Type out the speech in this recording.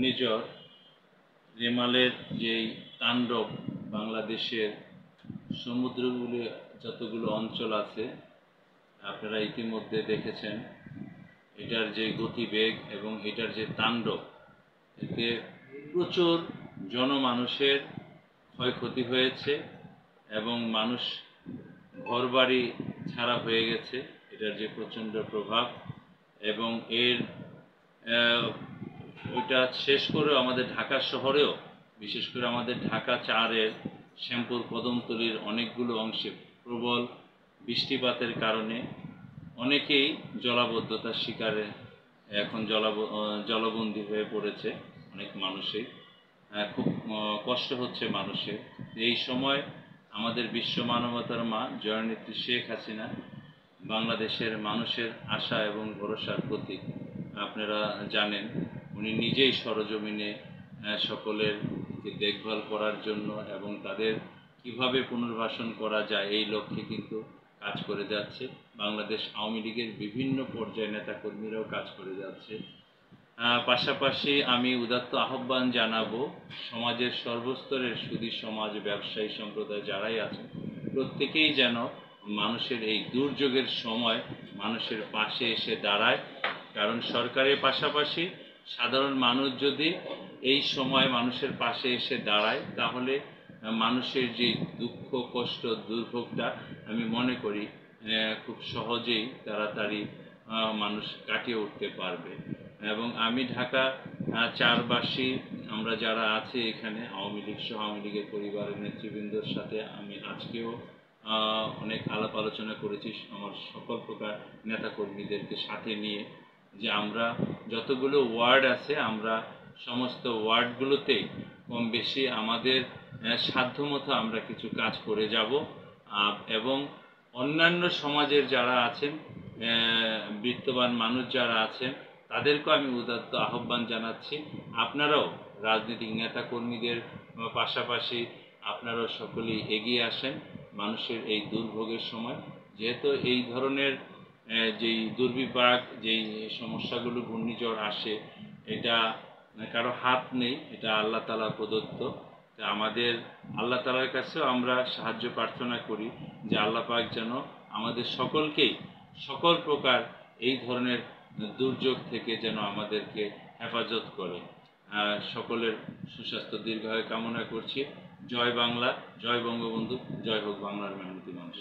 ঘূর্ণিঝড় রেমালের যেই তাণ্ডব বাংলাদেশের সমুদ্রগুলি যতগুলো অঞ্চল আছে আপনারা ইতিমধ্যে দেখেছেন। এটার যে গতিবেগ এবং এটার যে তাণ্ডব, এতে প্রচুর জনমানুষের ক্ষয়ক্ষতি হয়েছে এবং মানুষ ঘরবাড়ি ছাড়া হয়ে গেছে। এটার যে প্রচণ্ড প্রভাব এবং এর ওইটা শেষ করেও আমাদের ঢাকা শহরেও, বিশেষ করে আমাদের ঢাকা 4-এর শ্যামপুর কদমতলীর অনেকগুলো অংশে প্রবল বৃষ্টিপাতের কারণে অনেকেই জলাবদ্ধতার শিকারে এখন জলবন্দী হয়ে পড়েছে। অনেক মানুষই খুব কষ্ট হচ্ছে মানুষের। এই সময় আমাদের বিশ্ব মানবতার মা জননেত্রী শেখ হাসিনা বাংলাদেশের মানুষের আশা এবং ভরসার প্রতীক। আপনারা জানেন উনি নিজেই সরজমিনে সকলের দেখভাল করার জন্য এবং তাদের কিভাবে পুনর্বাসন করা যায় এই লক্ষ্যে কিন্তু কাজ করে যাচ্ছে। বাংলাদেশ আওয়ামী লীগের বিভিন্ন পর্যায়ে নেতাকর্মীরাও কাজ করে যাচ্ছে। পাশাপাশি আমি উদাত্ত আহ্বান জানাবো সমাজের সর্বস্তরের সুধী সমাজ, ব্যবসায়ী সম্প্রদায় যারাই আছেন প্রত্যেকেই যেন মানুষের এই দুর্যোগের সময় মানুষের পাশে এসে দাঁড়ায়। কারণ সরকারের পাশাপাশি সাধারণ মানুষ যদি এই সময় মানুষের পাশে এসে দাঁড়ায় তাহলে মানুষের যে দুঃখ, কষ্ট, দুর্ভোগটা আমি মনে করি খুব সহজেই তাড়াতাড়ি মানুষ কাটিয়ে উঠতে পারবে। এবং আমি ঢাকা 4বাসী আমরা যারা আছি এখানে আওয়ামী লীগ সহ আওয়ামী লীগের পরিবারের নেতৃবৃন্দর সাথে আমি আজকেও অনেক আলাপ আলোচনা করেছি আমার সকল প্রকার নেতাকর্মীদেরকে সাথে নিয়ে, যে আমরা যতগুলো ওয়ার্ড আছে আমরা সমস্ত ওয়ার্ডগুলোতেই কম বেশি আমাদের সাধ্যমতো আমরা কিছু কাজ করে যাব। এবং অন্যান্য সমাজের যারা আছেন, বিত্তবান মানুষ যারা আছেন তাদেরকেও আমি উদাত্ত আহ্বান জানাচ্ছি, আপনারাও রাজনৈতিক নেতাকর্মীদের পাশাপাশি আপনারাও সকলেই এগিয়ে আসেন মানুষের এই দুর্ভোগের সময়। যেহেতু এই ধরনের যেই দুর্বিপাক, যেই সমস্যাগুলো ঘূর্ণিঝড় আসে, এটা কারো হাত নেই, এটা আল্লাহ তাআলা প্রদত্ত। আমাদের আল্লাহ তাআলার কাছেও আমরা সাহায্য প্রার্থনা করি যে আল্লাহ পাক যেন আমাদের সকলকেই সকল প্রকার এই ধরনের দুর্যোগ থেকে যেন আমাদেরকে হেফাজত করে। সকলের সুস্বাস্থ্য দীর্ঘায়ু কামনা করছি। জয় বাংলা, জয় বঙ্গবন্ধু, জয় হোক বাংলার মেহনতি মানুষ।